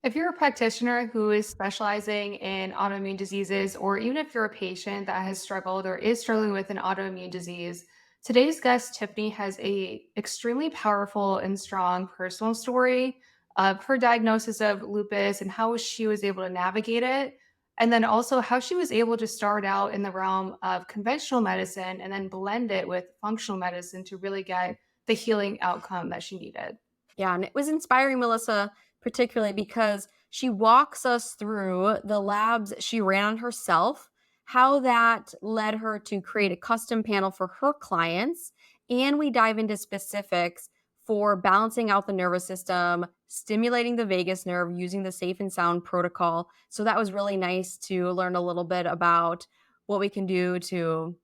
If you're a practitioner who is specializing in autoimmune diseases, or even if you're a patient that has struggled or is struggling with an autoimmune disease, today's guest, Tiffany, has a extremely powerful and strong personal story of her diagnosis of lupus and how she was able to navigate it. And then also how she was able to start out in the realm of conventional medicine and then blend it with functional medicine to really get the healing outcome that she needed. Yeah, and it was inspiring, Melissa, particularly because she walks us through the labs she ran herself, how that led her to create a custom panel for her clients, and we dive into specifics for balancing out the nervous system, stimulating the vagus nerve using the safe and sound protocol. So that was really nice to learn a little bit about what we can do to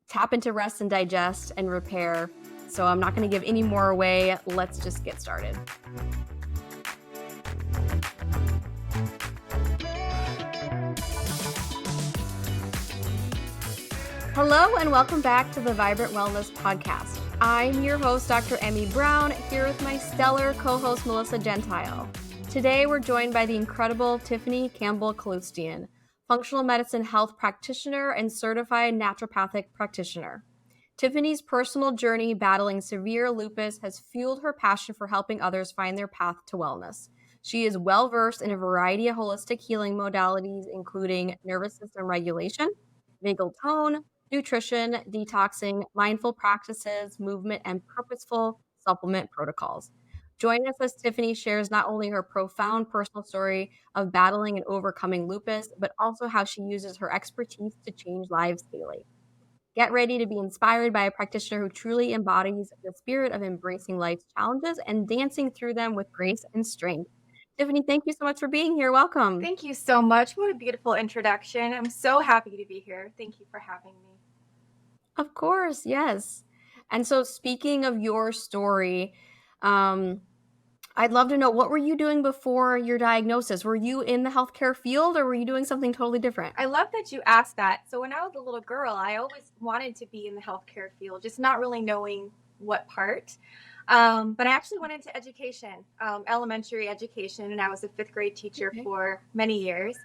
tap into rest and digest and repair. So I'm not going to give any more away. Let's just get started. Hello, and welcome back to the Vibrant Wellness Podcast. I'm your host, Dr. Emmy Brown, here with my stellar co-host, Melissa Gentile. Today, we're joined by the incredible Tiffany Campbell-Kaloustian, functional medicine health practitioner and certified naturopathic practitioner. Tiffany's personal journey battling severe lupus has fueled her passion for helping others find their path to wellness. She is well versed in a variety of holistic healing modalities, including nervous system regulation, vagal tone, nutrition, detoxing, mindful practices, movement, and purposeful supplement protocols. Join us as Tiffany shares not only her profound personal story of battling and overcoming lupus, but also how she uses her expertise to change lives daily. Get ready to be inspired by a practitioner who truly embodies the spirit of embracing life's challenges and dancing through them with grace and strength. Tiffany, thank you so much for being here. Welcome. Thank you so much. What a beautiful introduction. I'm so happy to be here. Thank you for having me. Of course, yes. And so, speaking of your story, um, I'd love to know, what were you doing before your diagnosis? Were you in the healthcare field or were you doing something totally different? I love that you asked that. So, when I was a little girl, I always wanted to be in the healthcare field, just not really knowing what part. But I actually went into education, elementary education, and I was a fifth grade teacher Okay. for many years.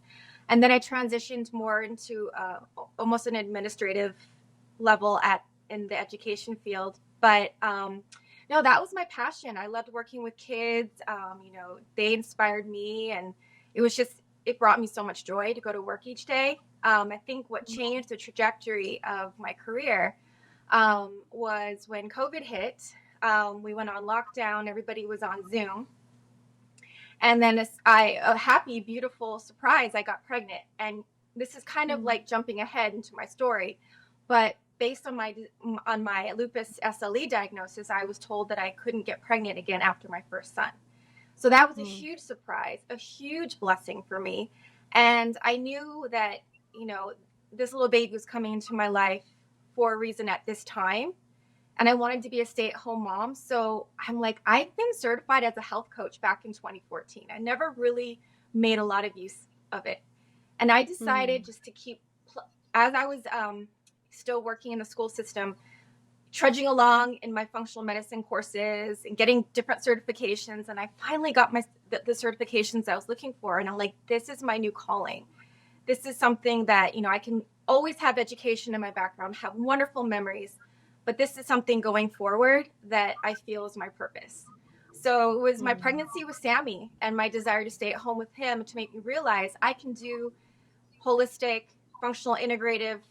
And then I transitioned more into almost an administrative level at in the education field. But no, that was my passion. I loved working with kids. They inspired me, and it brought me so much joy to go to work each day. I think what changed the trajectory of my career was when COVID hit. We went on lockdown. Everybody was on Zoom. And then a happy, beautiful surprise, I got pregnant. And this is kind of Mm. like jumping ahead into my story, but based on my lupus SLE diagnosis, I was told that I couldn't get pregnant again after my first son. So that was a Mm. huge surprise, a huge blessing for me. And I knew that, you know, this little baby was coming into my life for a reason at this time, and I wanted to be a stay-at-home mom. So I'm like, I've been certified as a health coach back in 2014. I never really made a lot of use of it. And I decided Mm. just to as I was still working in the school system, trudging along in my functional medicine courses and getting different certifications. And I finally got the certifications I was looking for. And I'm like, this is my new calling. This is something that, I can always have education in my background, have wonderful memories, but this is something going forward that I feel is my purpose. So it was my Mm. pregnancy with Sammy and my desire to stay at home with him to make me realize I can do holistic, functional, integrative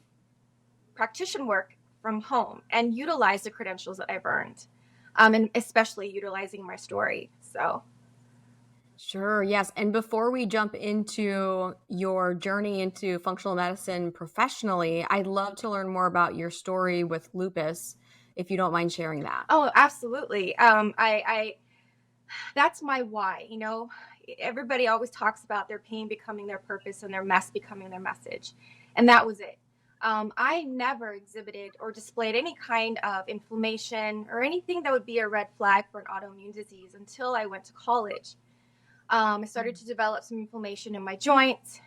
practitioner work from home and utilize the credentials that I've earned, and especially utilizing my story. So Sure, yes. And before we jump into your journey into functional medicine professionally, I'd love to learn more about your story with lupus, if you don't mind sharing that. oh, absolutely. I that's my why. Everybody always talks about their pain becoming their purpose and their mess becoming their message, and that was it. I never exhibited or displayed any kind of inflammation or anything that would be a red flag for an autoimmune disease until I went to college. I started to develop some inflammation in my joints.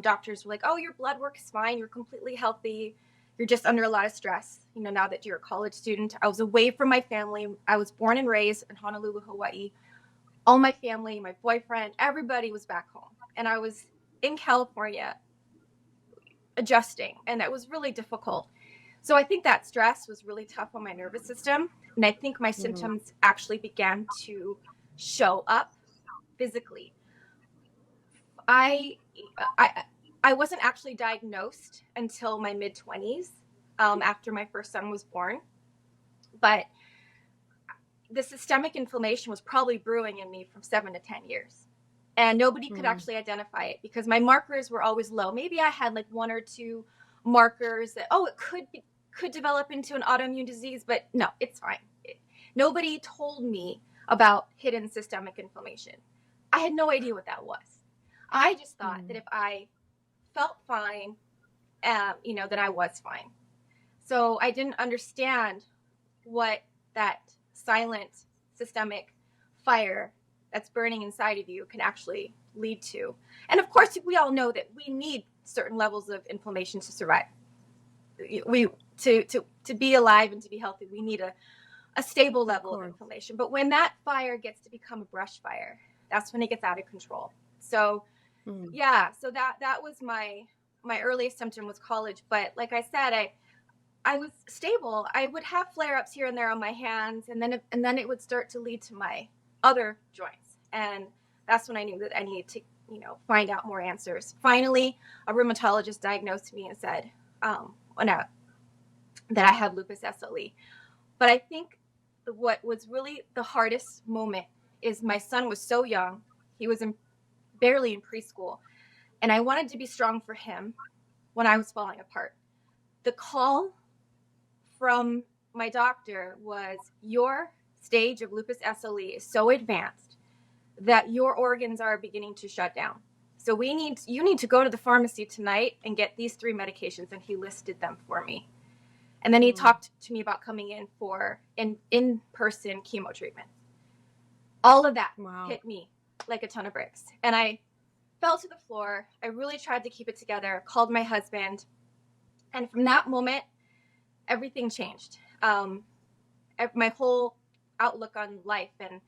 Doctors were like, "Oh, your blood work is fine. You're completely healthy. You're just under a lot of stress." Now that you're a college student, I was away from my family. I was born and raised in Honolulu, Hawaii. all my family, my boyfriend, everybody was back home. And I was in California adjusting, and that was really difficult. So I think that stress was really tough on my nervous system. And I think my symptoms actually began to show up physically. I, I, I wasn't actually diagnosed until my mid-20s, after my first son was born. But the systemic inflammation was probably brewing in me from 7 to 10 years. And nobody could actually identify it because my markers were always low. Maybe I had like 1 or 2 markers that, oh, it could develop into an autoimmune disease, but no, it's fine. Nobody told me about hidden systemic inflammation. I had no idea what that was. I just thought that if I felt fine, that I was fine. So I didn't understand what that silent systemic fire that's burning inside of you can actually lead to. And of course, we all know that we need certain levels of inflammation to survive. To be alive and to be healthy, we need a stable level of inflammation. But when that fire gets to become a brush fire, that's when it gets out of control. So so that was my earliest symptom was college. But like I said, I was stable. I would have flare-ups here and there on my hands, and then it would start to lead to my other joints. And that's when I knew that I needed to, find out more answers. Finally, a rheumatologist diagnosed me and said that I had lupus SLE. But I think what was really the hardest moment is my son was so young. He was barely in preschool, and I wanted to be strong for him when I was falling apart. The call from my doctor was, your stage of lupus SLE is so advanced that your organs are beginning to shut down. So you need to go to the pharmacy tonight and get these 3 medications. And he listed them for me. And then he talked to me about coming in for in-person chemo treatment. All of that hit me like a ton of bricks. And I fell to the floor. I really tried to keep it together, called my husband. And from that moment, everything changed. My whole outlook on life. And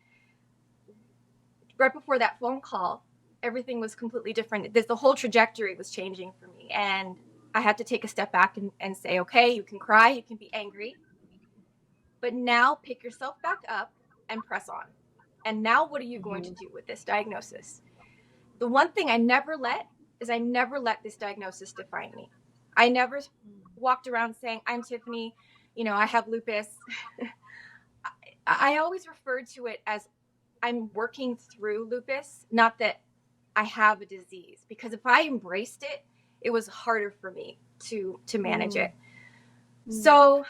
right before that phone call, everything was completely different. The whole trajectory was changing for me. And I had to take a step back and say, okay, you can cry, you can be angry, but now pick yourself back up and press on. And now what are you going to do with this diagnosis? The one thing I never let this diagnosis define me. I never walked around saying, I'm Tiffany, I have lupus. I always referred to it as I'm working through lupus, not that I have a disease. Because if I embraced it, it was harder for me to manage it. So,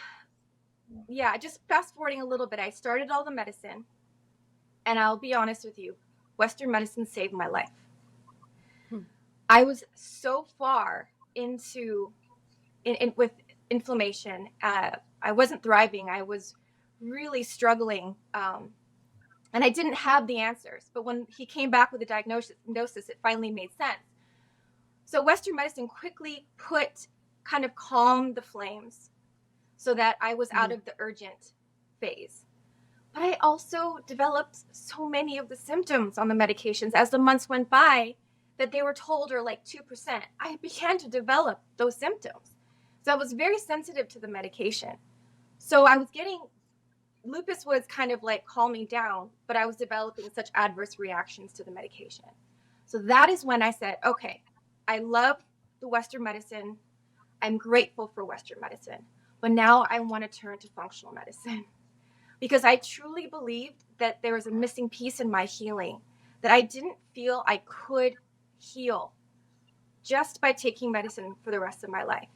just fast forwarding a little bit, I started all the medicine. And I'll be honest with you, Western medicine saved my life. I was so far with inflammation. I wasn't thriving. I was really struggling. And I didn't have the answers. But when he came back with a diagnosis, it finally made sense. So Western medicine quickly calmed the flames so that I was out of the urgent phase. But I also developed so many of the symptoms on the medications as the months went by that they were told are like 2%. I began to develop those symptoms. So I was very sensitive to the medication. So lupus was kind of like calming down, but I was developing such adverse reactions to the medication. So that is when I said, okay, I love the Western medicine. I'm grateful for Western medicine. But now I want to turn to functional medicine because I truly believed that there was a missing piece in my healing, that I didn't feel I could heal just by taking medicine for the rest of my life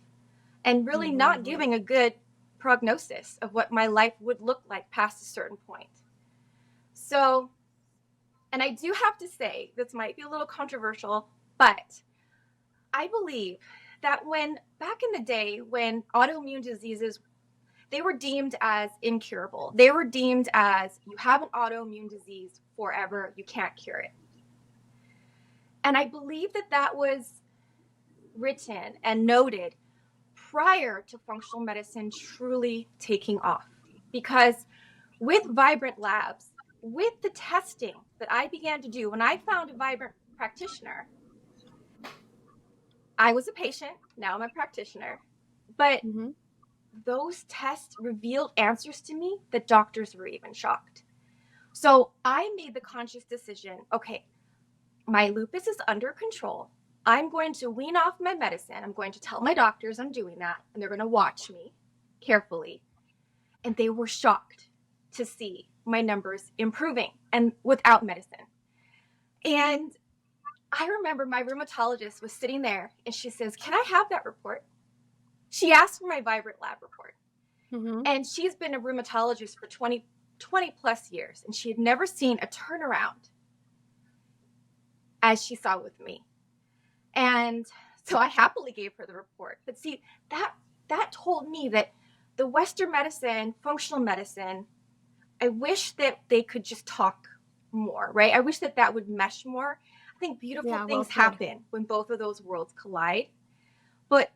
and really not giving a good prognosis of what my life would look like past a certain point. So, and I do have to say, this might be a little controversial, but I believe that back in the day when autoimmune diseases, they were deemed as incurable. They were deemed as, you have an autoimmune disease forever, you can't cure it. And I believe that was written and noted prior to functional medicine truly taking off. Because with Vibrant Labs, with the testing that I began to do, when I found a Vibrant practitioner, I was a patient, now I'm a practitioner, but Mm-hmm. those tests revealed answers to me that doctors were even shocked. So I made the conscious decision, okay, my lupus is under control. I'm going to wean off my medicine. I'm going to tell my doctors I'm doing that, and they're going to watch me carefully. And they were shocked to see my numbers improving and without medicine. And I remember my rheumatologist was sitting there and she says, "Can I have that report?" She asked for my Vibrant Lab report. Mm-hmm. And she's been a rheumatologist for 20 plus years, and she had never seen a turnaround as she saw with me. And so I happily gave her the report. But see, that told me that the Western medicine, functional medicine, I wish that they could just talk more, right? I wish that would mesh more. I think beautiful Yeah, well things said. happen when both of those worlds collide. But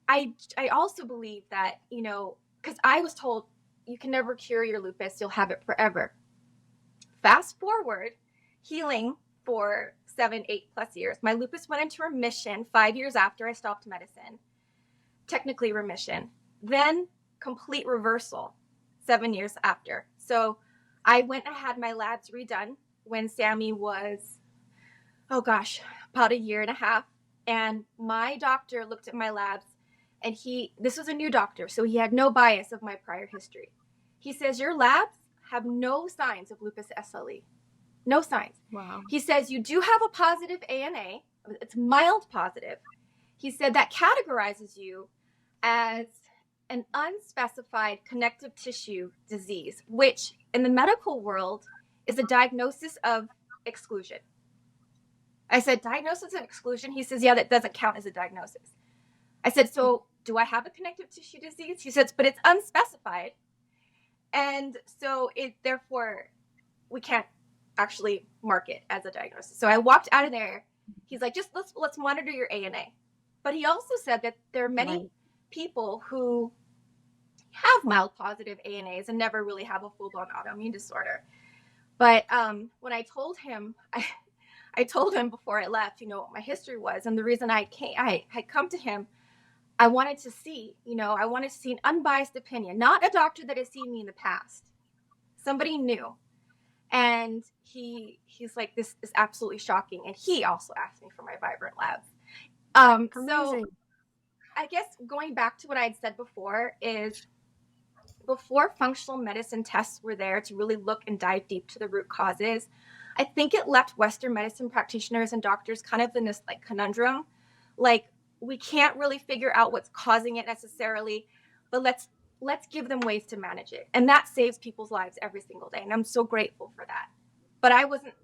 I also believe that, because I was told you can never cure your lupus, you'll have it forever. Fast forward, healing for 7, 8+ years. My lupus went into remission 5 years after I stopped medicine. Technically remission. Then complete reversal 7 years after. So I went and had my labs redone when Sammy was, about a year and a half. And my doctor looked at my labs, and this was a new doctor, so he had no bias of my prior history. He says, "Your labs have no signs of lupus SLE. No signs." Wow. He says, "You do have a positive ANA. It's mild positive." He said that categorizes you as an unspecified connective tissue disease, which in the medical world is a diagnosis of exclusion. I said, "Diagnosis of exclusion?" He says, "Yeah, that doesn't count as a diagnosis." I said, "So do I have a connective tissue disease?" He says, "But it's unspecified. And so therefore we can't actually mark it as a diagnosis." So I walked out of there. He's like, "Just let's monitor your ANA." But he also said that there are many people who have mild positive ANAs and never really have a full-blown autoimmune disorder. But when I told him, I told him before I left, what my history was, and the reason I had come to him. I wanted to see an unbiased opinion, not a doctor that has seen me in the past, somebody new. And he's like, "This is absolutely shocking." And he also asked me for my Vibrant Labs. So I guess going back to what I had said before is, before functional medicine tests were there to really look and dive deep to the root causes, I think it left Western medicine practitioners and doctors kind of in this conundrum. We can't really figure out what's causing it necessarily, but let's give them ways to manage it. And that saves people's lives every single day. And I'm so grateful for that. But I wasn't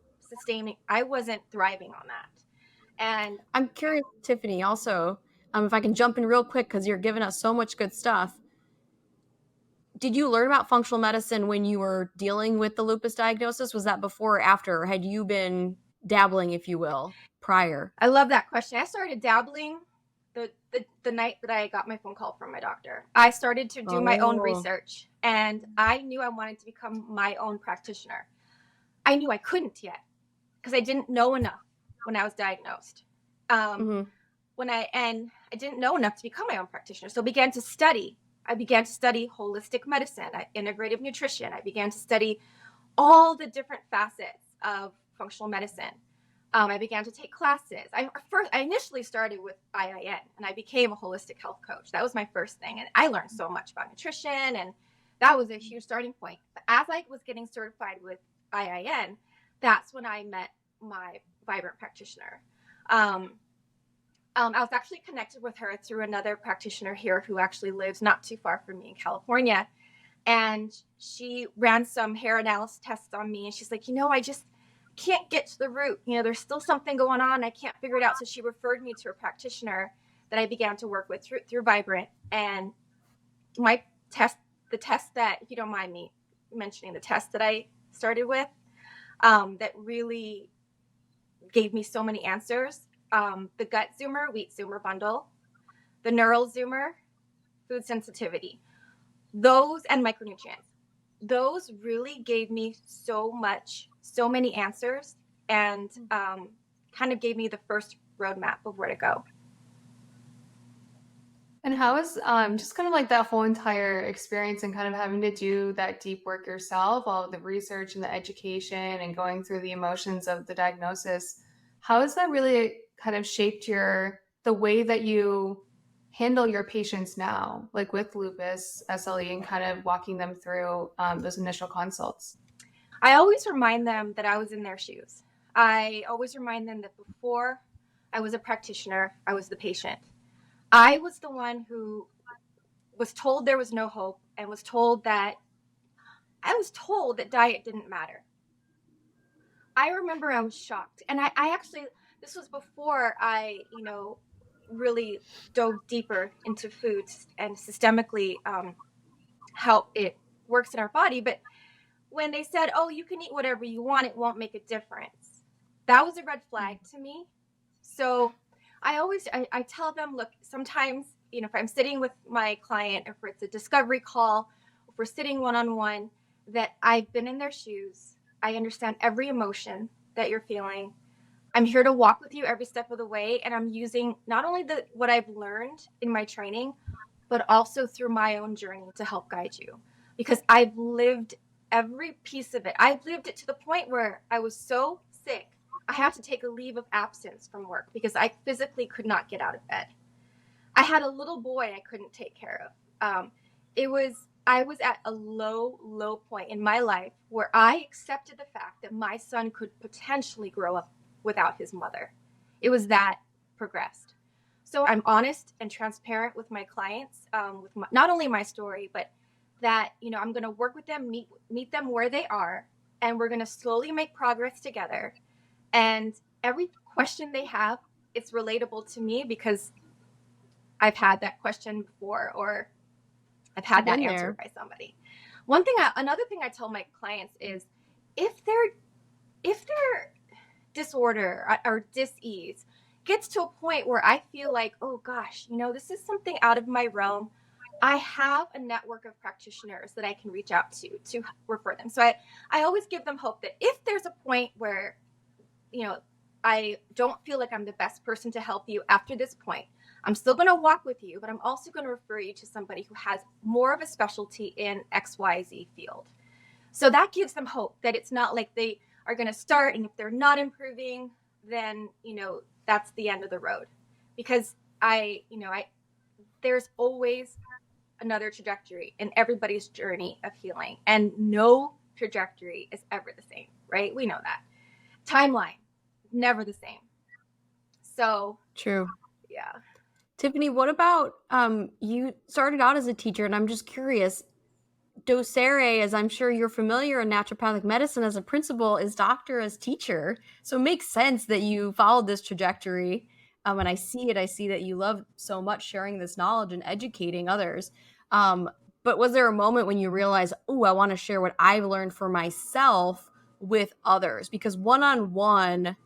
thriving on that. And I'm curious, Tiffany, also, if I can jump in real quick, because you're giving us so much good stuff. Did you learn about functional medicine when you were dealing with the lupus diagnosis? Was that before or after? Or had you been dabbling, if you will, prior? I love that question. I started dabbling the night that I got my phone call from my doctor. I started to do my own research, and I knew I wanted to become my own practitioner. I knew I couldn't yet because I didn't know enough when I was diagnosed. I didn't know enough to become my own practitioner. So I began to study holistic medicine, integrative nutrition. I began to study all the different facets of functional medicine. I began to take classes. I initially started with IIN, and I became a holistic health coach. That was my first thing. And I learned so much about nutrition, and that was a huge starting point. But as I was getting certified with IIN, that's when I met my Vibrant practitioner. I was actually connected with her through another practitioner here who actually lives not too far from me in California. And she ran some hair analysis tests on me. And she's like, I just can't get to the root. There's still something going on. I can't figure it out. So she referred me to a practitioner that I began to work with through Vibrant. And the test that, if you don't mind me mentioning, the test that I started with, that really gave me so many answers. The gut zoomer, wheat zoomer bundle, the neural zoomer, food sensitivity, those and micronutrients. those really gave me so many answers, and kind of gave me the first roadmap of where to go. And how is just kind of like that whole entire experience and kind of having to do that deep work yourself, all the research and the education and going through the emotions of the diagnosis, how has that really kind of shaped the way that you handle your patients now, like with lupus, SLE, and kind of walking them through those initial consults? I always remind them that I was in their shoes. I always remind them that before I was a practitioner, I was the patient. I was the one who was told there was no hope, and was told that diet didn't matter. I remember I was shocked. And I actually, this was before I, really dove deeper into foods and systemically how it works in our body. But when they said, oh, you can eat whatever you want, it won't make a difference, that was a red flag to me. So I tell them, look, sometimes, if I'm sitting with my client, if it's a discovery call, if we're sitting one-on-one, that I've been in their shoes. I understand every emotion that you're feeling. I'm here to walk with you every step of the way. And I'm using not only what I've learned in my training, but also through my own journey to help guide you, because I've lived every piece of it. I've lived it to the point where I was so sick, I had to take a leave of absence from work because I physically could not get out of bed. I had a little boy I couldn't take care of. I was at a low point in my life where I accepted the fact that my son could potentially grow up without his mother. It was that progressed. So I'm honest and transparent with my clients, not only my story, but that, I'm going to work with them, meet them where they are, and we're going to slowly make progress together. And every question they have, it's relatable to me because I've had that question before, or I've had that answered by somebody. Another thing I tell my clients is, if their disorder or dis-ease gets to a point where I feel like, oh gosh, this is something out of my realm, I have a network of practitioners that I can reach out to refer them. So I always give them hope that if there's a point where, I don't feel like I'm the best person to help you after this point, I'm still going to walk with you, but I'm also going to refer you to somebody who has more of a specialty in XYZ field. So that gives them hope that it's not like they are going to start, and if they're not improving, then, that's the end of the road. Because there's always another trajectory in everybody's journey of healing, and no trajectory is ever the same, right? We know that. Timeline, never the same. So true. Yeah. Tiffany, what about you started out as a teacher, and I'm just curious, docere, as I'm sure you're familiar in naturopathic medicine, as a principal, is doctor as teacher. So it makes sense that you followed this trajectory. And I see that you love so much sharing this knowledge and educating others. But was there a moment when you realized, oh, I want to share what I've learned for myself with others? Because one-on-one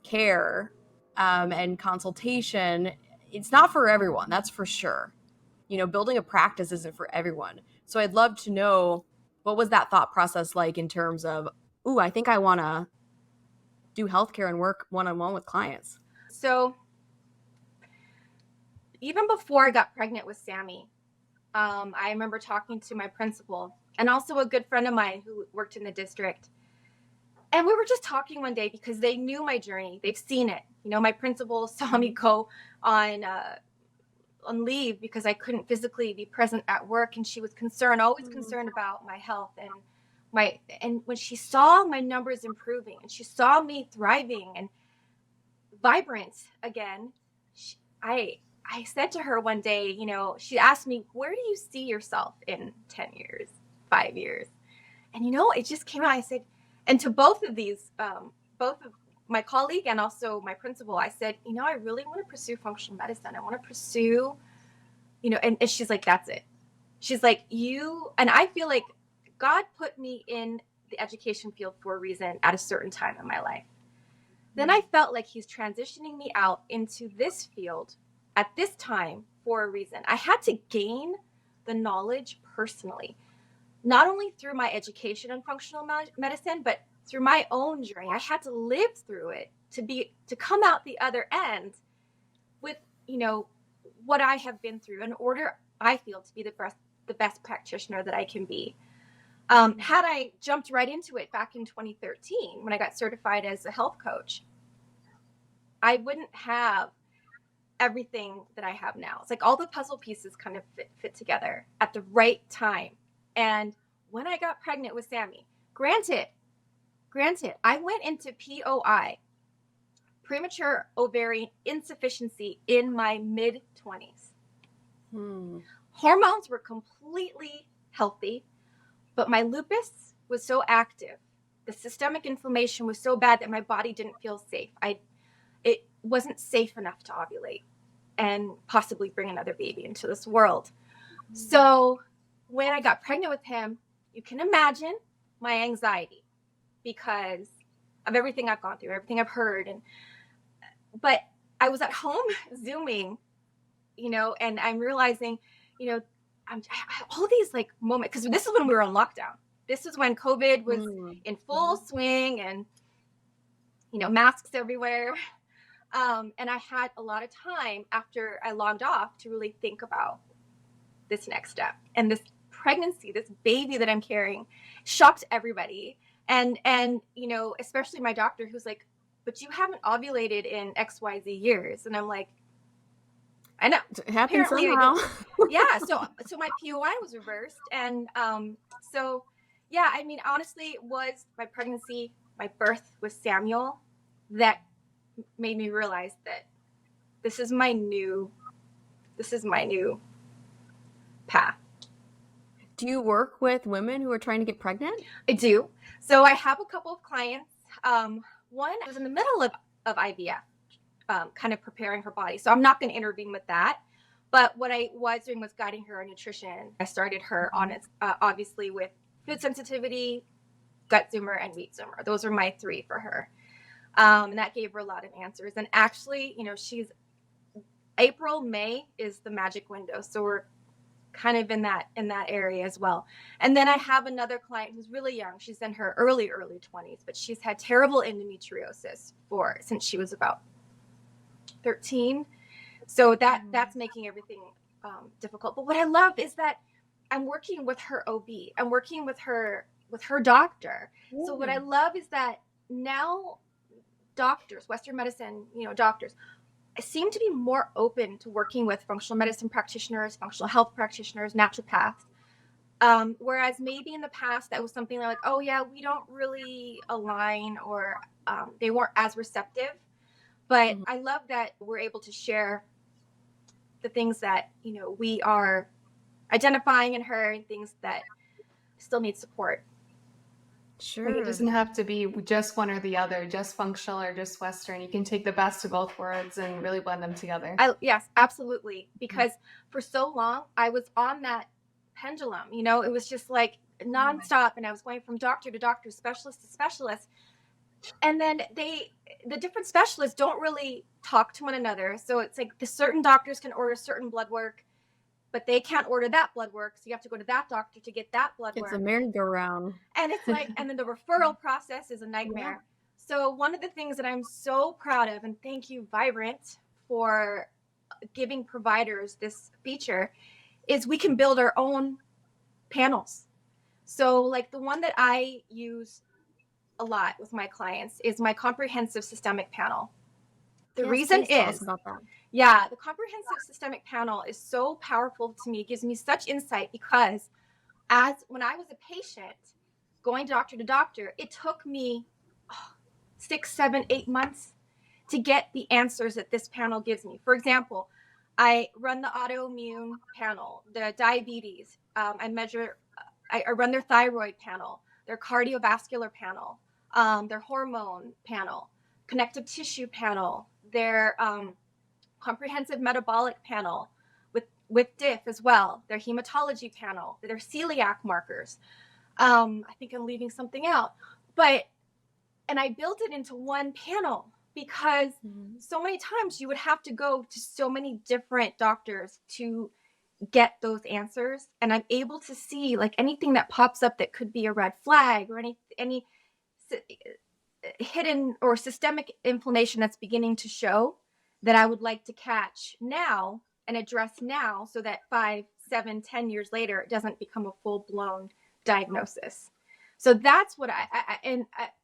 care and consultation, it's not for everyone, that's for sure. Building a practice isn't for everyone. So I'd love to know, what was that thought process like in terms of, ooh, I think I want to do healthcare and work one-on-one with clients? So even before I got pregnant with Sammy, I remember talking to my principal and also a good friend of mine who worked in the district. And we were just talking one day because they knew my journey. They've seen it. My principal saw me go on leave because I couldn't physically be present at work, and she was always concerned about my health and when she saw my numbers improving and she saw me thriving and vibrant again, I said to her one day, she asked me, where do you see yourself in 10 years, 5 years? And it just came out. I said, and to both of these, both of my colleague and also my principal, I said, I really want to pursue functional medicine. I want to pursue, and she's like, that's it. She's like, and I feel like God put me in the education field for a reason at a certain time in my life. Then I felt like he's transitioning me out into this field at this time for a reason. I had to gain the knowledge personally. not only through my education in functional medicine, but through my own journey. I had to live through it to come out the other end with, what I have been through in order, I feel, to be the best practitioner that I can be. Had I jumped right into it back in 2013 when I got certified as a health coach, I wouldn't have everything that I have now. It's like all the puzzle pieces kind of fit together at the right time. And when I got pregnant with Sammy, granted, I went into POI, premature ovarian insufficiency, in my mid-20s. Hormones were completely healthy, but my lupus was so active. The systemic inflammation was so bad that my body didn't feel safe. It wasn't safe enough to ovulate and possibly bring another baby into this world. So when I got pregnant with him, you can imagine my anxiety because of everything I've gone through, everything I've heard. But I was at home Zooming, and I'm realizing, all these like moments, because this is when we were on lockdown. This is when COVID was in full swing and, masks everywhere. And I had a lot of time after I logged off to really think about this next step. And this pregnancy, this baby that I'm carrying, shocked everybody. And especially my doctor, who's like, but you haven't ovulated in XYZ years. And I'm like, I know. It happens somehow. Yeah. So my POI was reversed. And honestly, it was my pregnancy, my birth with Samuel, that made me realize that this is my new path. Do you work with women who are trying to get pregnant? I do. So I have a couple of clients. One was in the middle of IVF, kind of preparing her body. So I'm not going to intervene with that. But what I was doing was guiding her on nutrition. I started her on it, obviously, with food sensitivity, gut zoomer, and wheat zoomer. Those are my 3 for her. And that gave her a lot of answers. And actually, she's April, May is the magic window. So we're kind of in that area as well. And then I have another client who's really young. She's in her early 20s, but she's had terrible endometriosis since she was about 13. So that's making everything difficult. But what I love is that I'm working with her OB. I'm working with her doctor. So what I love is that now doctors, Western medicine, doctors, seem to be more open to working with functional medicine practitioners, functional health practitioners, naturopaths. Whereas maybe in the past that was something like, oh yeah, we don't really align, or they weren't as receptive. But I love that we're able to share the things that, we are identifying in her, and things that still need support. Sure. It doesn't have to be just one or the other, just functional or just Western. You can take the best of both worlds and really blend them together. Yes, absolutely. Because for so long, I was on that pendulum. It was just like nonstop. And I was going from doctor to doctor, specialist to specialist. And then the different specialists don't really talk to one another. So it's like the certain doctors can order certain blood work, but they can't order that blood work. So you have to go to that doctor to get that blood work. It's a merry-go-round. And it's like, and then the referral process is a nightmare. Yeah. So one of the things that I'm so proud of, and thank you, Vibrant, for giving providers this feature, is we can build our own panels. So like the one that I use a lot with my clients is my comprehensive systemic panel. The reason is, the comprehensive systemic panel is so powerful to me. It gives me such insight because when I was a patient going doctor to doctor, it took me 6, 7, 8 months to get the answers that this panel gives me. For example, I run the autoimmune panel, the diabetes. I run their thyroid panel, their cardiovascular panel, their hormone panel, connective tissue panel, their comprehensive metabolic panel with DIF as well, their hematology panel, their celiac markers. I think I'm leaving something out, and I built it into one panel because so many times you would have to go to so many different doctors to get those answers, and I'm able to see like anything that pops up that could be a red flag, or any hidden or systemic inflammation that's beginning to show, that I would like to catch now and address now, so that 5, 7, 10 years later it doesn't become a full-blown diagnosis. So that's what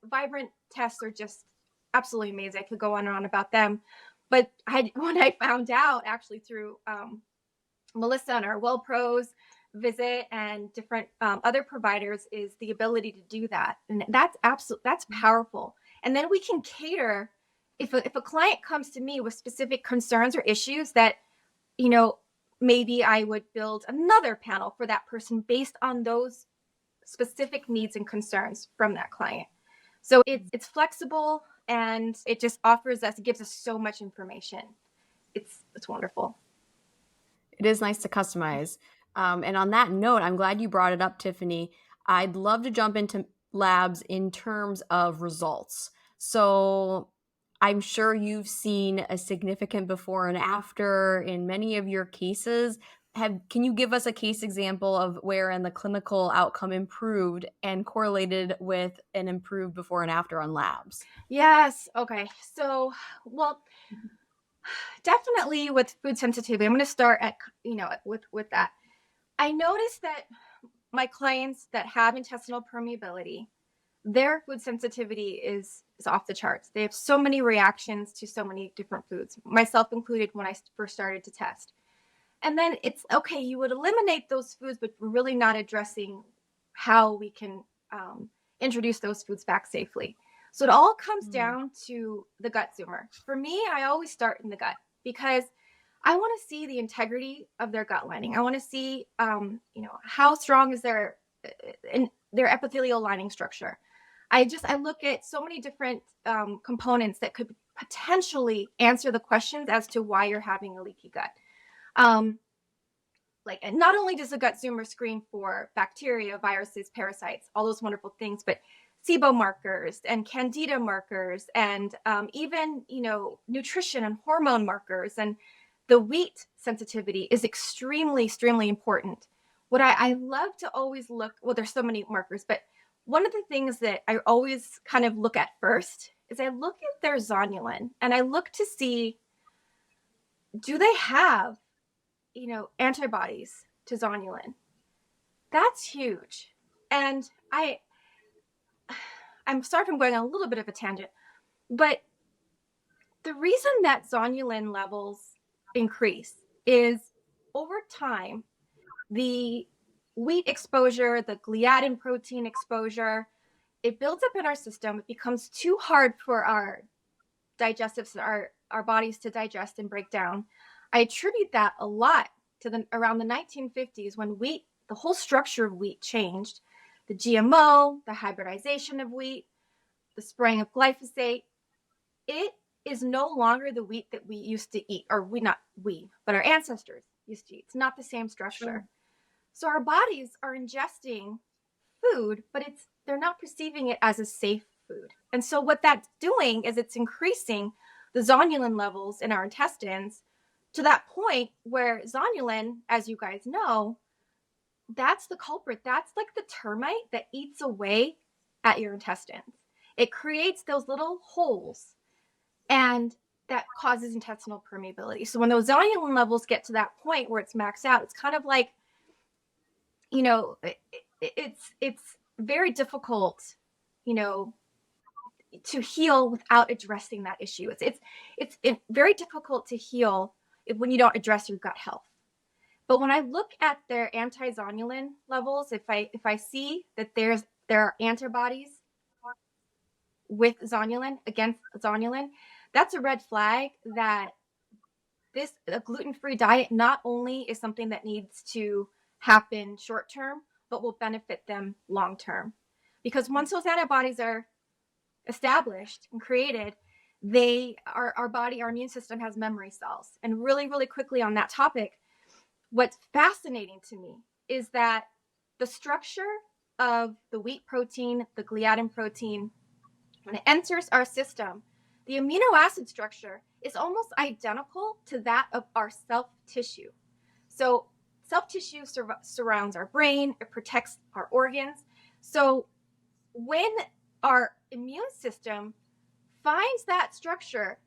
Vibrant tests are just absolutely amazing. I could go on and on about them, but when I found out actually through Melissa and our Well Pros visit and different other providers, is the ability to do that. And that's powerful. And then we can cater, if a client comes to me with specific concerns or issues, that, maybe I would build another panel for that person based on those specific needs and concerns from that client. So it's flexible, and it just gives us so much information. It's wonderful. It is nice to customize. And on that note, I'm glad you brought it up, Tiffany. I'd love to jump into labs in terms of results. So I'm sure you've seen a significant before and after in many of your cases. Can you give us a case example of wherein the clinical outcome improved and correlated with an improved before and after on labs? Yes. Okay. So, well, definitely with food sensitivity, I'm going to start at, with that. I noticed that my clients that have intestinal permeability, their food sensitivity is off the charts. They have so many reactions to so many different foods, myself included, when I first started to test. And then it's okay, you would eliminate those foods, but we're really not addressing how we can introduce those foods back safely. So it all comes down to the gut zoomer. For me, I always start in the gut, because I want to see the integrity of their gut lining. I want to see, how strong is their epithelial lining structure. I look at so many different components that could potentially answer the questions as to why you're having a leaky gut. And not only does the gut zoomer screen for bacteria, viruses, parasites, all those wonderful things, but SIBO markers and candida markers, and even, nutrition and hormone markers. And the wheat sensitivity is extremely, extremely important. What I love to always look, well, there's so many markers, but one of the things that I always kind of look at first is I look at their zonulin, and I look to see, do they have, antibodies to zonulin? That's huge. And I'm sorry if I'm going on a little bit of a tangent, but the reason that zonulin levels increase is, over time, the wheat exposure, the gliadin protein exposure, it builds up in our system. It becomes too hard for our digestives, our bodies to digest and break down. I attribute that a lot to around the 1950s, when wheat, the whole structure of wheat changed. The GMO, the hybridization of wheat, the spraying of glyphosate. It is no longer the wheat that we used to eat, or but our ancestors used to eat. It's not the same structure. Sure. So our bodies are ingesting food, but they're not perceiving it as a safe food. And so what that's doing is it's increasing the zonulin levels in our intestines to that point where zonulin, as you guys know, that's the culprit. That's like the termite that eats away at your intestines. It creates those little holes, and that causes intestinal permeability. So when those zonulin levels get to that point where it's maxed out, it's kind of like, it's very difficult, to heal without addressing that issue. It's very difficult to heal when you don't address your gut health. But when I look at their anti-zonulin levels, if I see that there are antibodies with zonulin, against zonulin, that's a red flag that a gluten-free diet not only is something that needs to happen short term, but will benefit them long term. Because once those antibodies are established and created, our immune system has memory cells. And really, really quickly on that topic, what's fascinating to me is that the structure of the wheat protein, the gliadin protein, when it enters our system, the amino acid structure is almost identical to that of our self tissue. So Soft tissue surrounds our brain. It protects our organs. So when our immune system finds that structure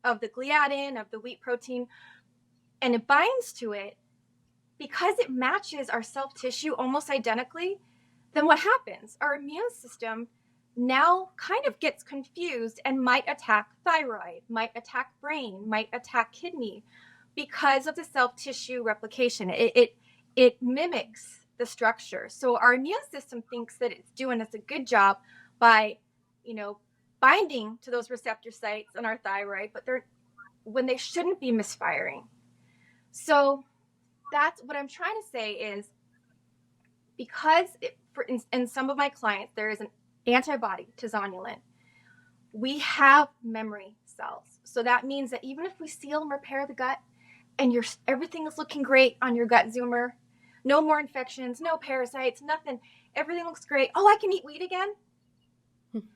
of the gliadin, of the wheat protein, and it binds to it, because it matches our soft tissue almost identically, then what happens? Our immune system now kind of gets confused and might attack thyroid, might attack brain, might attack kidney because of the soft tissue replication. It mimics the structure. So our immune system thinks that it's doing us a good job by, binding to those receptor sites on our thyroid, but when they shouldn't be misfiring. So that's what I'm trying to say is, because in some of my clients, there is an antibody to zonulin. We have memory cells. So that means that even if we seal and repair the gut and everything is looking great on your gut Zoomer, no more infections, no parasites, nothing, everything looks great. Oh, I can eat wheat again?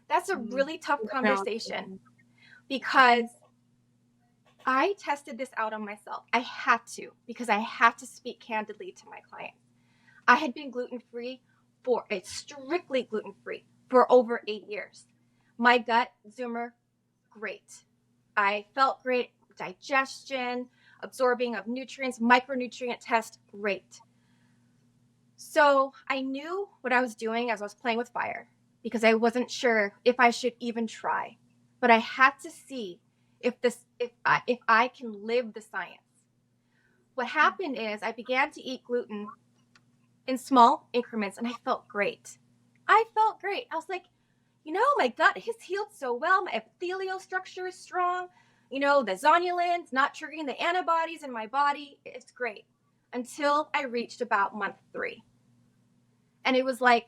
That's a really tough conversation, because I tested this out on myself. I had to, because I had to speak candidly to my clients. I had been gluten-free strictly gluten-free for over 8 years. My gut Zoomer, great. I felt great. Digestion, absorbing of nutrients, micronutrient test, great. So I knew what I was doing as I was playing with fire, because I wasn't sure if I should even try. But I had to see if I can live the science. What happened is I began to eat gluten in small increments, and I felt great. I was like, my gut has healed so well. My epithelial structure is strong. The zonulin's not triggering the antibodies in my body. It's great. Until I reached about month 3. And it was like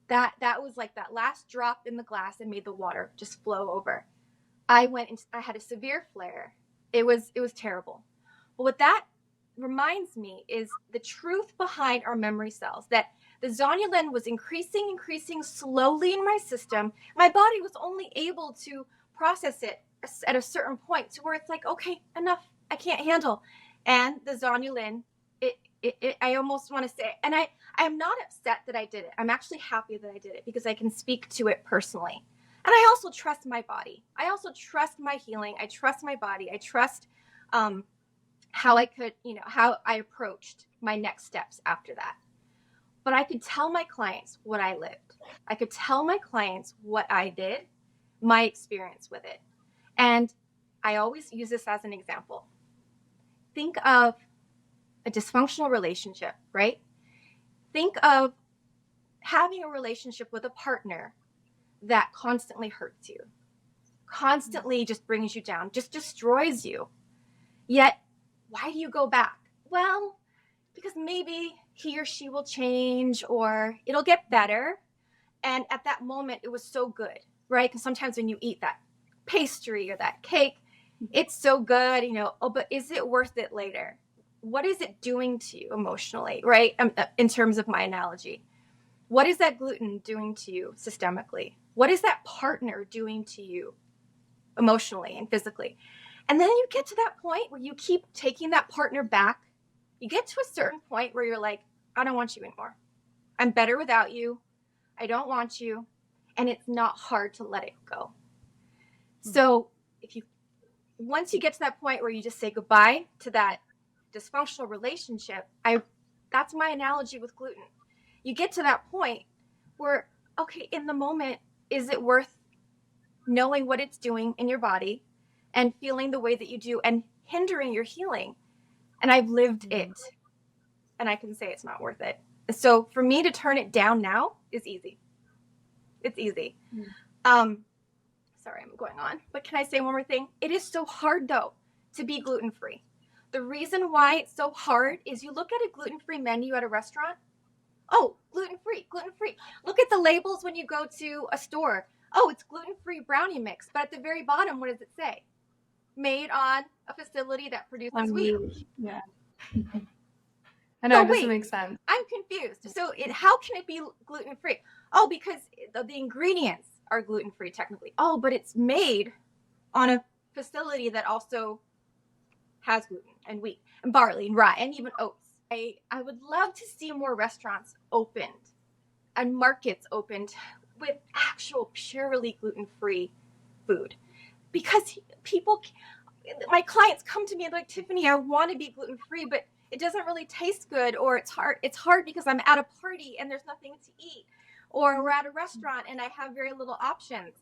that was like that last drop in the glass and made the water just flow over. I had a severe flare. It was terrible. But what that reminds me is the truth behind our memory cells, that the zonulin was increasing slowly in my system. My body was only able to process it at a certain point to where it's like, okay, enough, I can't handle. And the zonulin, I almost want to say, and I am not upset that I did it. I'm actually happy that I did it, because I can speak to it personally. And I also trust my body. I also trust my healing. I trust my body. I trust how I approached my next steps after that. But I could tell my clients what I lived. I could tell my clients what I did, my experience with it. And I always use this as an example. Think of a dysfunctional relationship, right? Think of having a relationship with a partner that constantly hurts you, constantly just brings you down, just destroys you. Yet, why do you go back? Well, because maybe he or she will change, or it'll get better. And at that moment, it was so good, right? Because sometimes when you eat that pastry or that cake, it's so good, but is it worth it later? What is it doing to you emotionally, right? In terms of my analogy, what is that gluten doing to you systemically? What is that partner doing to you emotionally and physically? And then you get to that point where you keep taking that partner back. You get to a certain point where you're like, I don't want you anymore. I'm better without you. I don't want you. And it's not hard to let it go. So once you get to that point where you just say goodbye to that dysfunctional relationship, that's my analogy with gluten. You get to that point where, okay, in the moment, is it worth knowing what it's doing in your body and feeling the way that you do and hindering your healing? And I've lived it, and I can say it's not worth it. So for me to turn it down now is easy. It's easy. Sorry, I'm going on. But can I say one more thing? It is so hard, though, to be gluten-free. The reason why it's so hard is you look at a gluten-free menu at a restaurant. Oh, gluten-free, gluten-free. Look at the labels when you go to a store. Oh, it's gluten-free brownie mix. But at the very bottom, what does it say? Made on a facility that produces wheat. Yeah. I know, So it doesn't wait, make sense. I'm confused. So how can it be gluten-free? Oh, because the ingredients are gluten-free technically. Oh, but it's made on a facility that also has gluten and wheat and barley and rye and even oats I would love to see more restaurants opened and markets opened with actual purely gluten-free food, because people, my clients come to me and they're like, Tiffany, I want to be gluten-free, but it doesn't really taste good, or it's hard because I'm at a party and there's nothing to eat, or we're at a restaurant and I have very little options.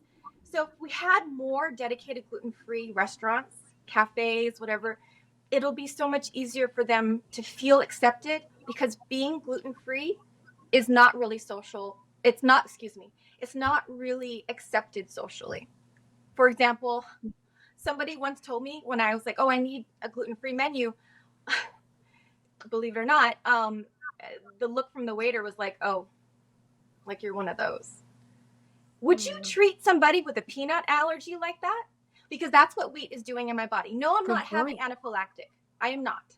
So if we had more dedicated gluten-free restaurants, cafes, whatever, it'll be so much easier for them to feel accepted, because being gluten-free is not really social. It's not, excuse me, it's not really accepted socially. For example, somebody once told me when I was like, oh, I need a gluten-free menu, believe it or not, the look from the waiter was like, oh, like you're one of those. Would you treat somebody with a peanut allergy like that? Because that's what wheat is doing in my body. No, I'm not having anaphylactic. I am not.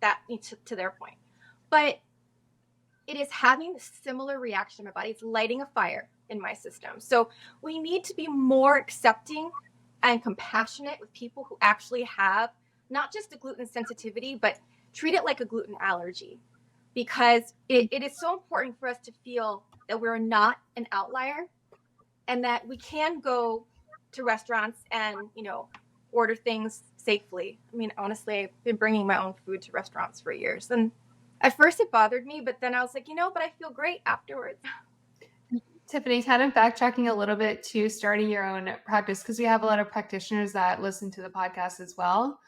That to their point. But it is having a similar reaction in my body. It's lighting a fire in my system. So we need to be more accepting and compassionate with people who actually have not just a gluten sensitivity, but treat it like a gluten allergy, because it is so important for us to feel that we're not an outlier, and that we can go to restaurants and, order things safely. I mean, honestly, I've been bringing my own food to restaurants for years. And at first it bothered me, but then I was like, but I feel great afterwards. Tiffany, kind of backtracking a little bit to starting your own practice, because we have a lot of practitioners that listen to the podcast as well.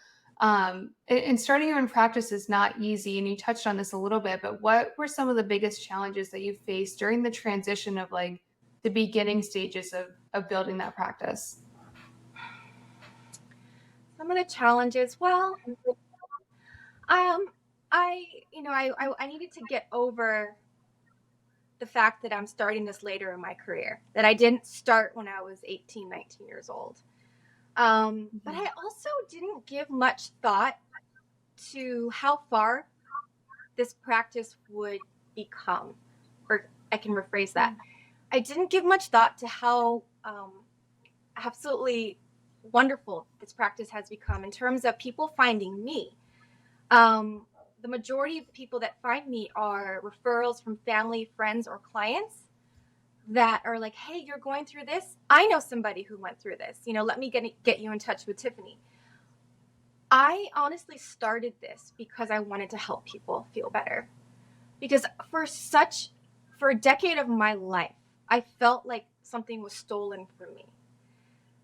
And starting your own practice is not easy, and you touched on this a little bit, but what were some of the biggest challenges that you faced during the transition of like the beginning stages of building that practice? Some of the challenges, well, I needed to get over the fact that I'm starting this later in my career, that I didn't start when I was 18, 19 years old. But I also didn't give much thought to how far this practice would become, or I can rephrase that. I didn't give much thought to how absolutely wonderful this practice has become in terms of people finding me. The majority of the people that find me are referrals from family, friends, or clients that are like, hey, you're going through this. I know somebody who went through this. Let me get you in touch with Tiffany. I honestly started this because I wanted to help people feel better. Because for a decade of my life, I felt like something was stolen from me.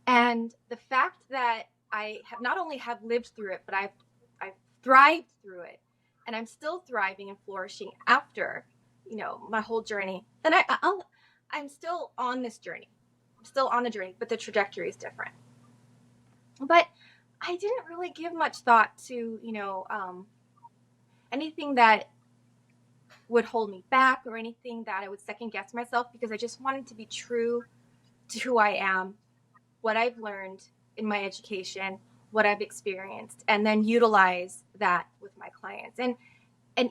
And the fact that I have not only have lived through it, but I've thrived through it, and I'm still thriving and flourishing after, my whole journey, then I'm still on this journey. I'm still on the journey, but the trajectory is different. But I didn't really give much thought to, anything that would hold me back, or anything that I would second guess myself, because I just wanted to be true to who I am, what I've learned in my education, what I've experienced, and then utilize that with my clients. And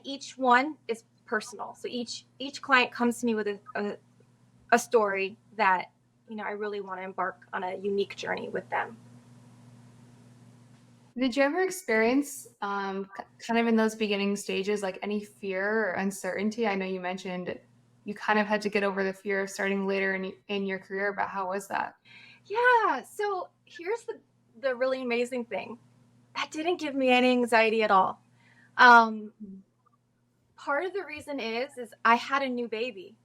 each one is personal. So each client comes to me with a story that, I really want to embark on a unique journey with them. Did you ever experience kind of in those beginning stages, like any fear or uncertainty? I know you mentioned you kind of had to get over the fear of starting later in your career, but how was that? Yeah. So here's the really amazing thing. That didn't give me any anxiety at all. Part of the reason is I had a new baby.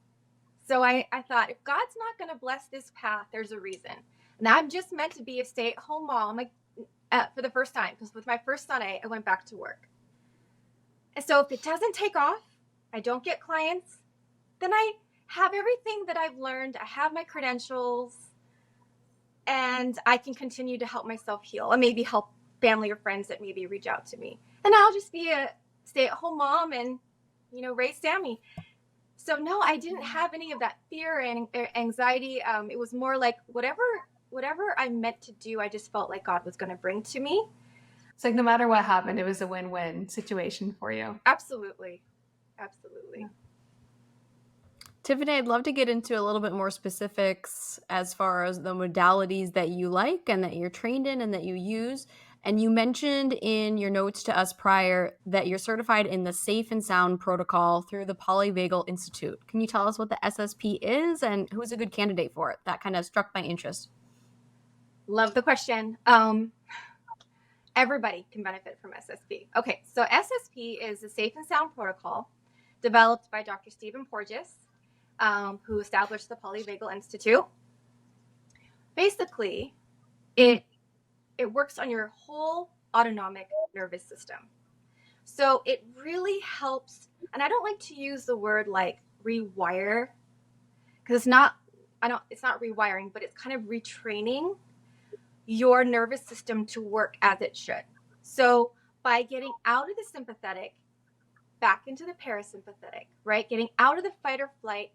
So I thought, if God's not going to bless this path, there's a reason. And I'm just meant to be a stay-at-home mom, like, for the first time, because with my first son, I went back to work. And so if it doesn't take off, I don't get clients, then I have everything that I've learned. I have my credentials, and I can continue to help myself heal, and maybe help family or friends that maybe reach out to me. And I'll just be a stay-at-home mom and, raise Sammy. So no, I didn't have any of that fear and anxiety. It was more like whatever I'm meant to do, I just felt like God was going to bring to me. It's like no matter what happened, it was a win-win situation for you. Absolutely. Absolutely. Tiffany, I'd love to get into a little bit more specifics as far as the modalities that you like and that you're trained in and that you use. And you mentioned in your notes to us prior that you're certified in the Safe and Sound Protocol through the Polyvagal Institute. Can you tell us what the SSP is and who's a good candidate for it? That kind of struck my interest. Love the question. Everybody can benefit from SSP. Okay, so SSP is the Safe and Sound Protocol developed by Dr. Stephen Porges, who established the Polyvagal Institute. Basically, it works on your whole autonomic nervous system. So it really helps, and I don't like to use the word like rewire, because it's not rewiring, but it's kind of retraining your nervous system to work as it should. So by getting out of the sympathetic, back into the parasympathetic, right? Getting out of the fight or flight,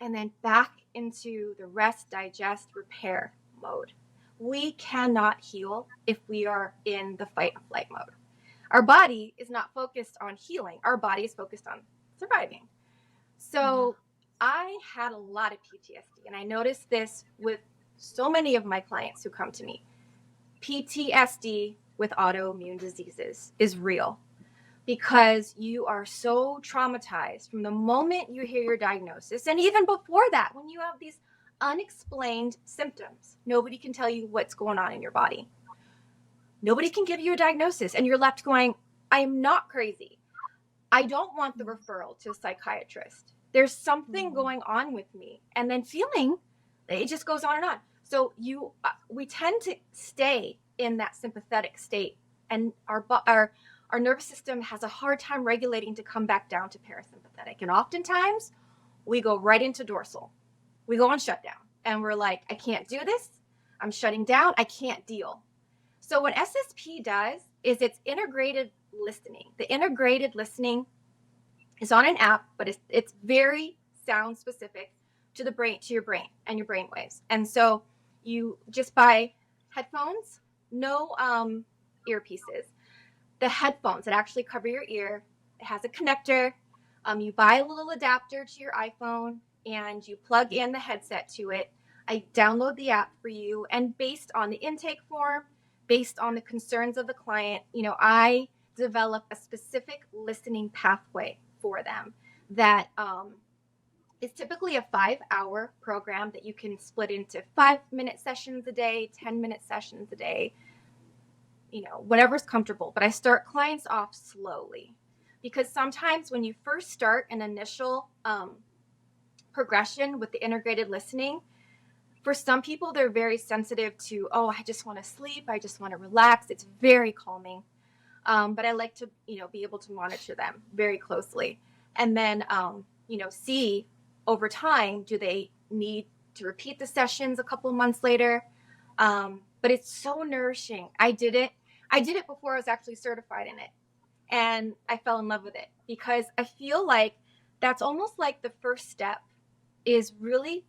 and then back into the rest, digest, repair mode. We cannot heal if we are in the fight or flight mode. Our body is not focused on healing. Our body is focused on surviving. So I had a lot of PTSD, and I noticed this with so many of my clients who come to me. PTSD with autoimmune diseases is real because you are so traumatized from the moment you hear your diagnosis. And even before that, when you have these unexplained symptoms, nobody can tell you what's going on in your body. Nobody can give you a diagnosis, and you're left going, I am not crazy. I don't want the referral to a psychiatrist. There's something going on with me. And then feeling, it just goes on and on. So we tend to stay in that sympathetic state, and our nervous system has a hard time regulating to come back down to parasympathetic. And oftentimes we go right into dorsal. We go on shutdown, and we're like, I can't do this. I'm shutting down. I can't deal. So what SSP does is it's integrated listening. The integrated listening is on an app, but it's very sound specific to the brain, to your brain and your brain waves. And so you just buy headphones, no earpieces. The headphones that actually cover your ear. It has a connector. You buy a little adapter to your iPhone and you plug in the headset to it. I download the app for you, and based on the intake form, based on the concerns of the client, I develop a specific listening pathway for them that is typically a 5-hour program that you can split into 5-minute sessions a day, 10-minute sessions a day, whatever's comfortable. But I start clients off slowly, because sometimes when you first start an initial progression with the integrated listening, for some people, they're very sensitive to, I just want to sleep. I just want to relax. It's very calming. But I like to, be able to monitor them very closely. And then, see over time, do they need to repeat the sessions a couple of months later? But it's so nourishing. I did it before I was actually certified in it. And I fell in love with it because I feel like that's almost like the first step is really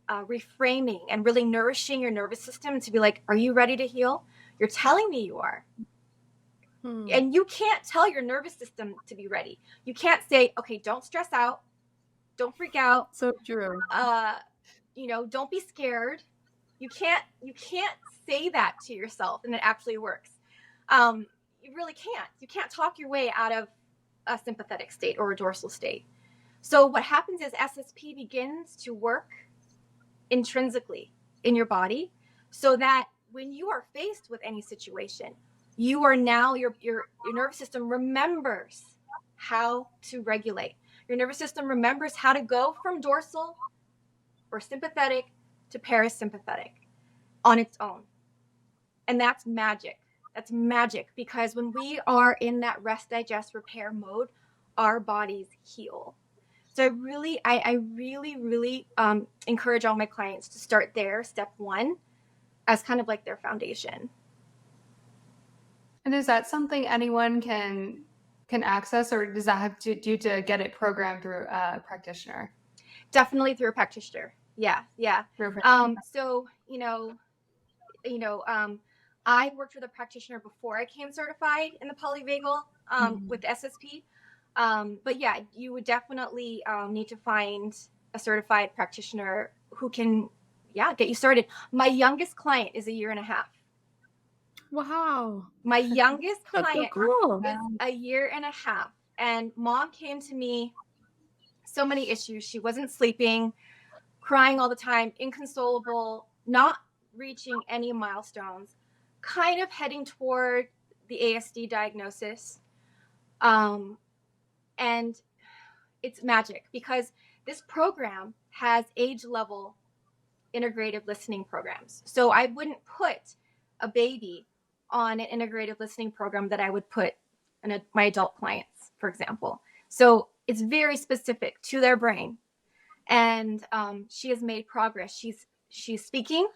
reframing and really nourishing your nervous system to be like, are you ready to heal? You're telling me you are. And you can't tell your nervous system to be ready. You can't say, okay, don't stress out. Don't freak out. So true. Don't be scared. You can't say that to yourself and it actually works. You really can't. You can't talk your way out of a sympathetic state or a dorsal state. So what happens is SSP begins to work intrinsically in your body so that when you are faced with any situation, you are now, your nervous system remembers how to regulate. Your nervous system remembers how to go from dorsal or sympathetic to parasympathetic on its own. And that's magic. That's magic, because when we are in that rest, digest, repair mode, our bodies heal. So I really encourage all my clients to start there, step one, as kind of like their foundation. And is that something anyone can access, or does that have to get it programmed through a practitioner? Definitely through a practitioner. Yeah. So I worked with a practitioner before I became certified in the polyvagal with SSP. But yeah, you would definitely need to find a certified practitioner who can, get you started. My youngest client is 1.5 years. Wow. My youngest That's so client cool. was a year and a half, and mom came to me, so many issues. She wasn't sleeping, crying all the time, inconsolable, not reaching any milestones, kind of heading toward the ASD diagnosis. And it's magic because this program has age level integrative listening programs. So I wouldn't put a baby on an integrative listening program that I would put my adult clients, for example. So it's very specific to their brain. And she has made progress. She's speaking.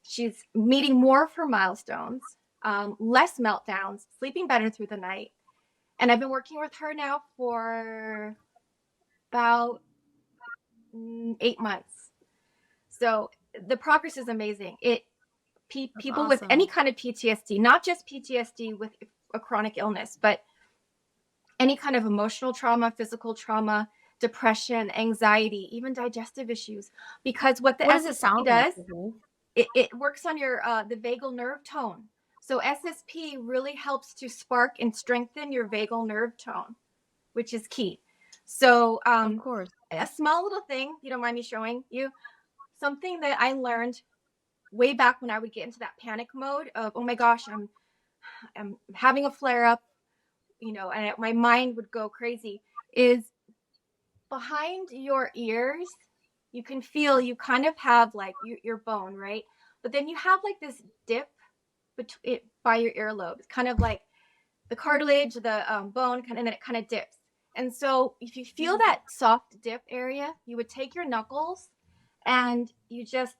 She's meeting more of her milestones, less meltdowns, sleeping better through the night. And I've been working with her now for about 8 months. So the progress is amazing. That's People with any awesome. kind of PTSD, not just PTSD with a chronic illness, but any kind of emotional trauma, physical trauma, depression, anxiety, even digestive issues. Because what the What does it SSP sound like, does, Tiffany? it works on your the vagal nerve tone. So SSP really helps to spark and strengthen your vagal nerve tone, which is key. So Of course. a small little thing, you don't mind me showing you, something that I learned way back when I would get into that panic mode of, oh my gosh, I'm having a flare up, and my mind would go crazy, is behind your ears. You can feel, you kind of have like your bone, right? But then you have like this dip by your earlobe. It's kind of like the cartilage, the bone, and then it kind of dips. And so if you feel that soft dip area, you would take your knuckles and you just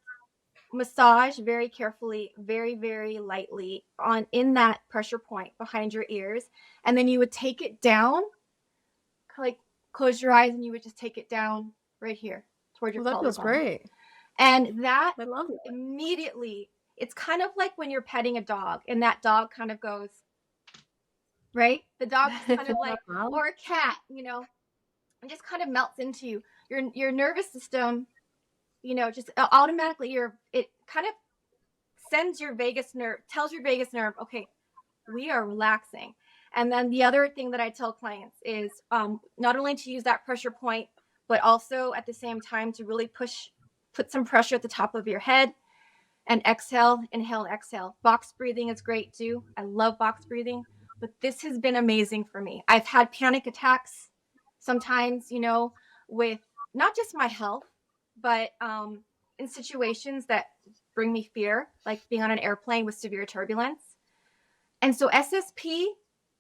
massage very carefully, very, very lightly in that pressure point behind your ears. And then you would take it down, like close your eyes, and you would just take it down right here toward your Well, that feels collarbone. great. And that I love it. immediately, it's kind of like when you're petting a dog and that dog kind of goes, right? The dog just kind of like, or a cat, and just kind of melts into you. Your nervous system, just automatically it kind of sends your vagus nerve, tells your vagus nerve, okay, we are relaxing. And then the other thing that I tell clients is not only to use that pressure point, but also at the same time to really put some pressure at the top of your head and exhale, inhale, and exhale. Box breathing is great too. I love box breathing, but this has been amazing for me. I've had panic attacks sometimes, with not just my health, but in situations that bring me fear, like being on an airplane with severe turbulence. And so SSP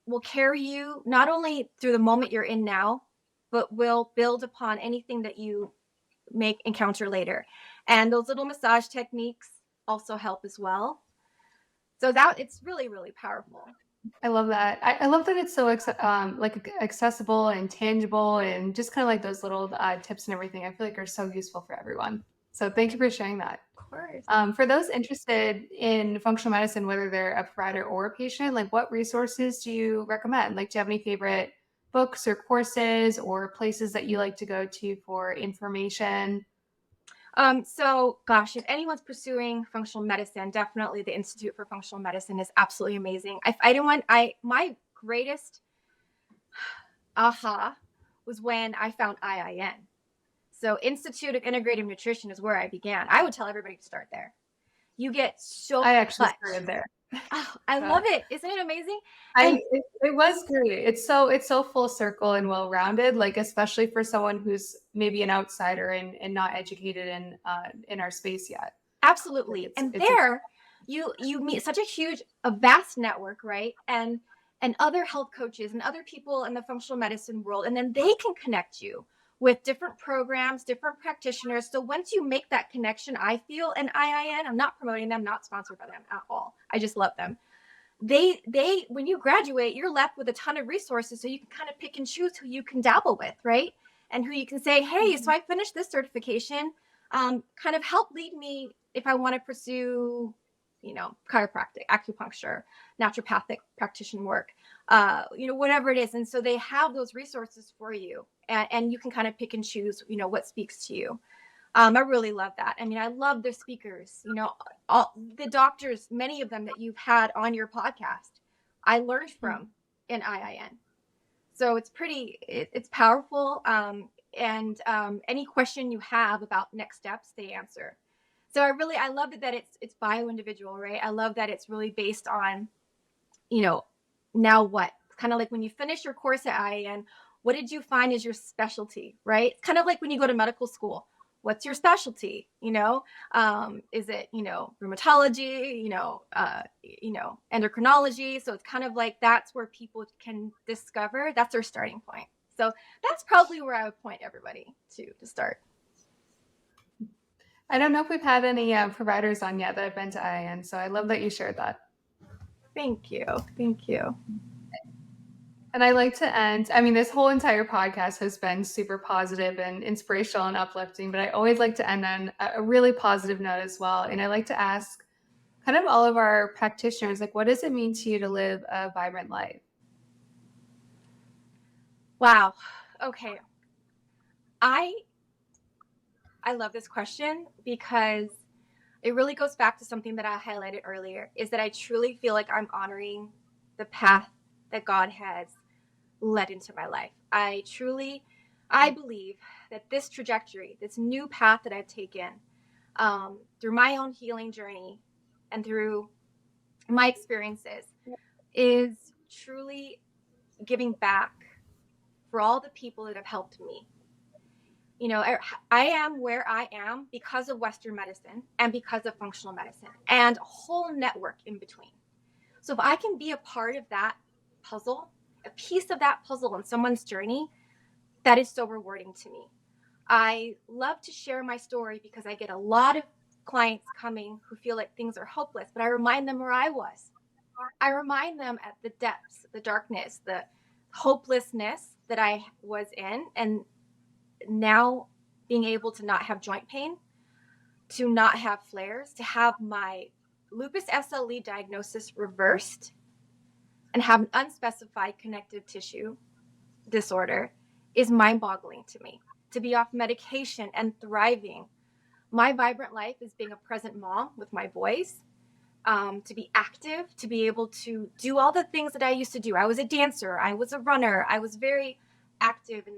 will carry you not only through the moment you're in now, but will build upon anything that you may encounter later. And those little massage techniques also help as well. So that it's really, really powerful. I love that. I love that it's so like accessible and tangible, and just kind of like those little tips and everything. I feel like are so useful for everyone. So thank you for sharing that. Of course. For those interested in functional medicine, whether they're a provider or a patient, like what resources do you recommend? Like, do you have any favorite books or courses or places that you like to go to for information? So gosh, if anyone's pursuing functional medicine, definitely the Institute for Functional Medicine is absolutely amazing. My greatest aha was when I found IIN. So Institute of Integrative Nutrition is where I began. I would tell everybody to start there. You get so I actually much. started there. Oh, I love it. Isn't it amazing? It was great. It's so full circle and well rounded. Like especially for someone who's maybe an outsider and not educated in our space yet. Absolutely. Like And there you meet such a vast network, right? And other health coaches and other people in the functional medicine world, and then they can connect you with different programs, different practitioners. So once you make that connection, I feel, and IIN, I'm not promoting them, not sponsored by them at all. I just love them. They when you graduate, you're left with a ton of resources, so you can kind of pick and choose who you can dabble with, right? And who you can say, hey, so I finished this certification, kind of help lead me if I want to pursue, chiropractic, acupuncture, naturopathic practitioner work, whatever it is. And so they have those resources for you, and you can kind of pick and choose, what speaks to you. I really love that. I mean, I love the speakers, you know, all the doctors, many of them that you've had on your podcast, I learned from in IIN. So it's powerful. And any question you have about next steps, they answer. So I love that it's bio individual, right? I love that it's really based on, you know, now what? Kind of like when you finish your course at IIN, what did you find is your specialty, right? It's kind of like when you go to medical school. What's your specialty? You know, is it, you know, rheumatology, endocrinology? So it's kind of like that's where people can discover, that's their starting point. So that's probably where I would point everybody to start. I don't know if we've had any providers on yet that have been to IIN, so I love that you shared that. Thank you. Thank you. And I like to end, I mean, this whole entire podcast has been super positive and inspirational and uplifting, but I always like to end on a really positive note as well. And I like to ask kind of all of our practitioners, like, what does it mean to you to live a vibrant life? Wow. Okay. I love this question because it really goes back to something that I highlighted earlier, is that I truly feel like I'm honoring the path that God has led into my life. I believe that this trajectory, this new path that I've taken through my own healing journey and through my experiences is truly giving back for all the people that have helped me. You know, I am where I am because of Western medicine and because of functional medicine and a whole network in between. So if I can be a part of that puzzle, a piece of that puzzle in someone's journey, that is so rewarding to me. I love to share my story because I get a lot of clients coming who feel like things are hopeless, but I remind them where I was. I remind them at the depths, the darkness, the hopelessness that I was in, and now being able to not have joint pain, to not have flares, to have my lupus SLE diagnosis reversed, and have an unspecified connective tissue disorder is mind-boggling to me. To be off medication and thriving. My vibrant life is being a present mom with my boys, to be active, to be able to do all the things that I used to do. I was a dancer. I was a runner. I was very active and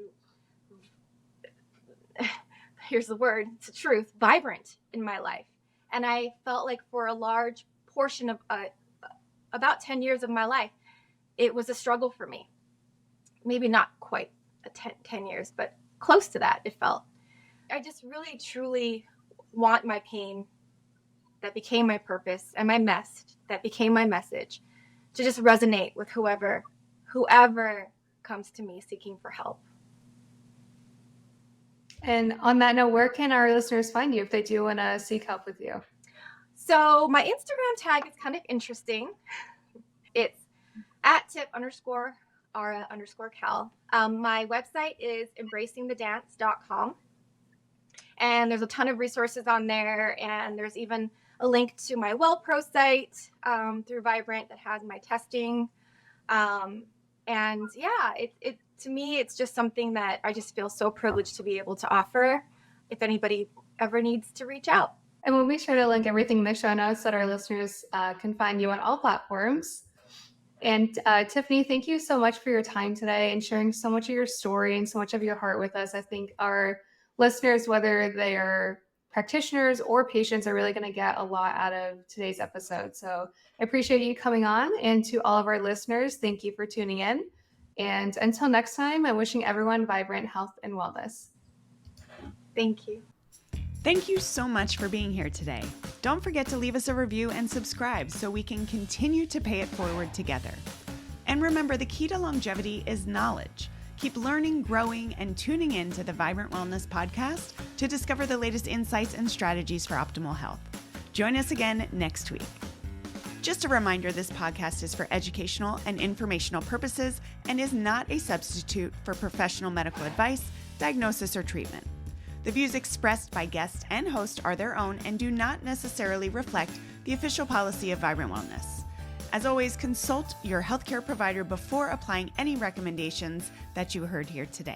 here's the word, it's the truth, vibrant in my life. And I felt like for a large portion of about 10 years of my life, it was a struggle for me. Maybe not quite 10 years, but close to that, it felt. I just really, truly want my pain that became my purpose and my mess that became my message to just resonate with whoever comes to me seeking for help. And on that note, where can our listeners find you if they do want to seek help with you? So my Instagram tag is kind of interesting. It's at @tip_Ara_Cal. My website is embracingthedance.com. And there's a ton of resources on there. And there's even a link to my WellPro site through Vibrant that has my testing. And yeah, it to me, it's just something that I just feel so privileged to be able to offer if anybody ever needs to reach out. And we'll be sure to link everything in the show notes so that our listeners can find you on all platforms. And Tiffany, thank you so much for your time today and sharing so much of your story and so much of your heart with us. I think our listeners, whether they are practitioners or patients, are really going to get a lot out of today's episode. So I appreciate you coming on. And to all of our listeners, thank you for tuning in. And until next time, I'm wishing everyone vibrant health and wellness. Thank you. Thank you so much for being here today. Don't forget to leave us a review and subscribe so we can continue to pay it forward together. And remember, the key to longevity is knowledge. Keep learning, growing, and tuning in to the Vibrant Wellness podcast to discover the latest insights and strategies for optimal health. Join us again next week. Just a reminder, this podcast is for educational and informational purposes and is not a substitute for professional medical advice, diagnosis, or treatment. The views expressed by guest and host are their own and do not necessarily reflect the official policy of Vibrant Wellness. As always, consult your healthcare provider before applying any recommendations that you heard here today.